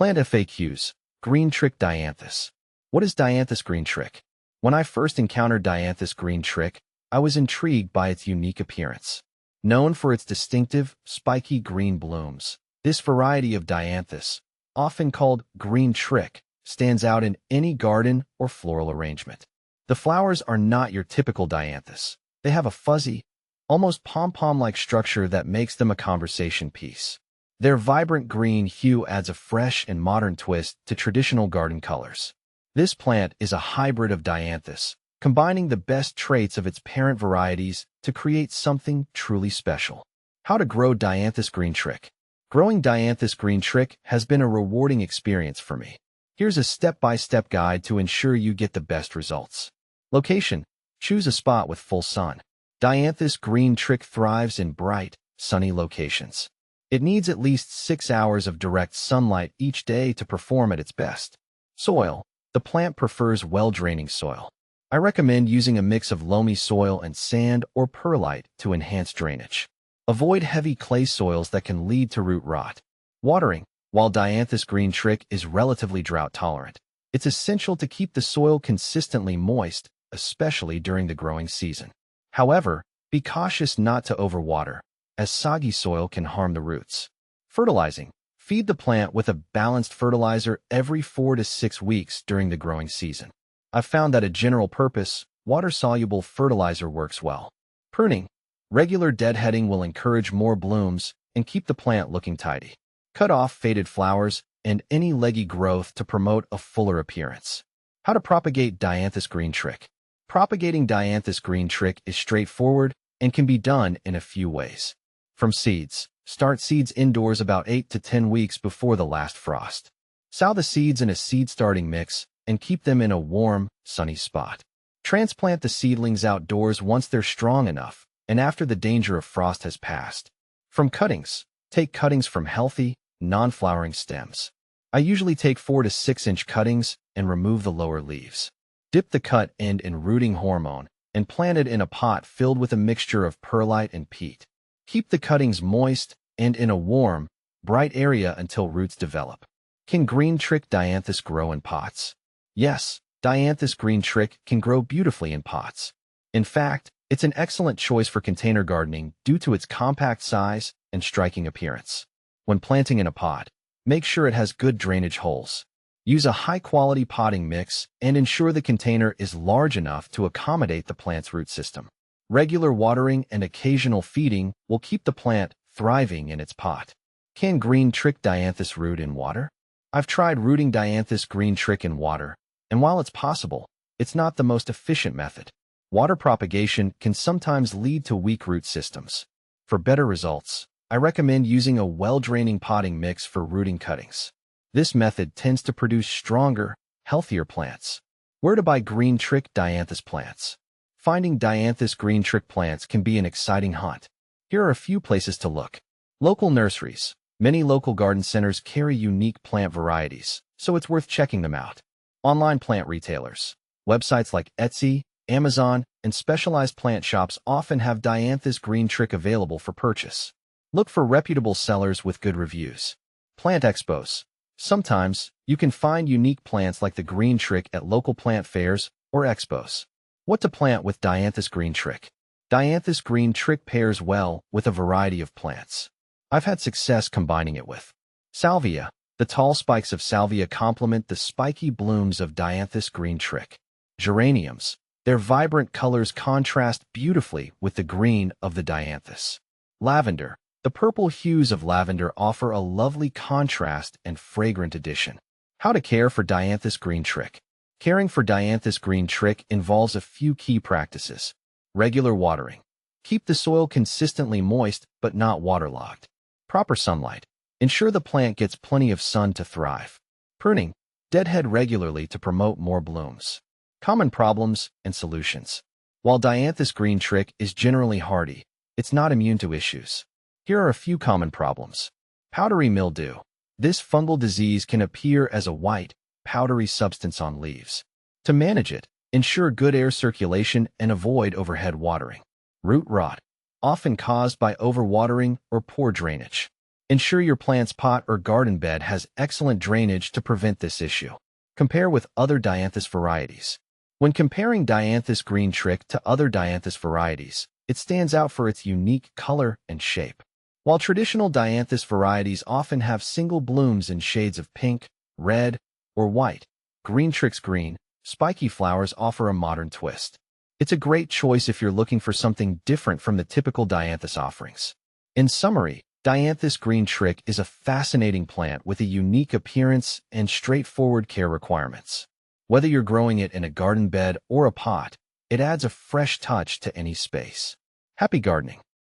Plant FAQs. Green Trick Dianthus. What is Dianthus green trick? When I first encountered Dianthus green trick, I was intrigued by its unique appearance. Known for its distinctive, spiky green blooms, this variety of Dianthus, often called green trick, stands out in any garden or floral arrangement. The flowers are not your typical Dianthus. They have a fuzzy, almost pom-pom-like structure that makes them a conversation piece. Their vibrant green hue adds a fresh and modern twist to traditional garden colors. This plant is a hybrid of Dianthus, combining the best traits of its parent varieties to create something truly special. How to grow Dianthus green trick. Growing Dianthus green trick has been a rewarding experience for me. Here's a step-by-step guide to ensure you get the best results. Location. Choose a spot with full sun. Dianthus green trick thrives in bright, sunny locations. It needs at least 6 hours of direct sunlight each day to perform at its best. Soil. The plant prefers well-draining soil. I recommend using a mix of loamy soil and sand or perlite to enhance drainage. Avoid heavy clay soils that can lead to root rot. Watering. While Dianthus green trick is relatively drought-tolerant, it's essential to keep the soil consistently moist, especially during the growing season. However, be cautious not to overwater, as soggy soil can harm the roots. Fertilizing. Feed the plant with a balanced fertilizer every 4 to 6 weeks during the growing season. I've found that a general-purpose, water-soluble fertilizer works well. Pruning. Regular deadheading will encourage more blooms and keep the plant looking tidy. Cut off faded flowers and any leggy growth to promote a fuller appearance. How to propagate Dianthus green trick. Propagating Dianthus green trick is straightforward and can be done in a few ways. From seeds. Start seeds indoors about 8 to 10 weeks before the last frost. Sow the seeds in a seed-starting mix and keep them in a warm, sunny spot. Transplant the seedlings outdoors once they're strong enough and after the danger of frost has passed. From cuttings. Take cuttings from healthy, non-flowering stems. I usually take 4 to 6 inch cuttings and remove the lower leaves. Dip the cut end in rooting hormone and plant it in a pot filled with a mixture of perlite and peat. Keep the cuttings moist and in a warm, bright area until roots develop. Can green trick Dianthus grow in pots? Yes, Dianthus green trick can grow beautifully in pots. In fact, it's an excellent choice for container gardening due to its compact size and striking appearance. When planting in a pot, make sure it has good drainage holes. Use a high-quality potting mix and ensure the container is large enough to accommodate the plant's root system. Regular watering and occasional feeding will keep the plant thriving in its pot. Can green trick Dianthus root in water? I've tried rooting Dianthus green trick in water, and while it's possible, it's not the most efficient method. Water propagation can sometimes lead to weak root systems. For better results, I recommend using a well-draining potting mix for rooting cuttings. This method tends to produce stronger, healthier plants. Where to buy green trick Dianthus plants? Finding Dianthus green trick plants can be an exciting hunt. Here are a few places to look. Local nurseries. Many local garden centers carry unique plant varieties, so it's worth checking them out. Online plant retailers. Websites like Etsy, Amazon, and specialized plant shops often have Dianthus green trick available for purchase. Look for reputable sellers with good reviews. Plant expos. Sometimes, you can find unique plants like the green trick at local plant fairs or expos. What to plant with Dianthus green trick? Dianthus green trick pairs well with a variety of plants. I've had success combining it with salvia. The tall spikes of salvia complement the spiky blooms of Dianthus green trick. Geraniums. Their vibrant colors contrast beautifully with the green of the Dianthus. Lavender. The purple hues of lavender offer a lovely contrast and fragrant addition. How to care for Dianthus green trick. Caring for Dianthus green trick involves a few key practices. Regular watering. Keep the soil consistently moist but not waterlogged. Proper sunlight. Ensure the plant gets plenty of sun to thrive. Pruning. Deadhead regularly to promote more blooms. Common problems and solutions. While Dianthus green trick is generally hardy, it's not immune to issues. Here are a few common problems. Powdery mildew. This fungal disease can appear as a white, powdery substance on leaves. To manage it, ensure good air circulation and avoid overhead watering. Root rot. Often caused by overwatering or poor drainage. Ensure your plant's pot or garden bed has excellent drainage to prevent this issue. Compare with other Dianthus varieties. When comparing Dianthus green trick to other Dianthus varieties, it stands out for its unique color and shape. While traditional Dianthus varieties often have single blooms in shades of pink, red, or white, Green Trick's green, spiky flowers offer a modern twist. It's a great choice if you're looking for something different from the typical Dianthus offerings. In summary, Dianthus green trick is a fascinating plant with a unique appearance and straightforward care requirements. Whether you're growing it in a garden bed or a pot, it adds a fresh touch to any space. Happy gardening!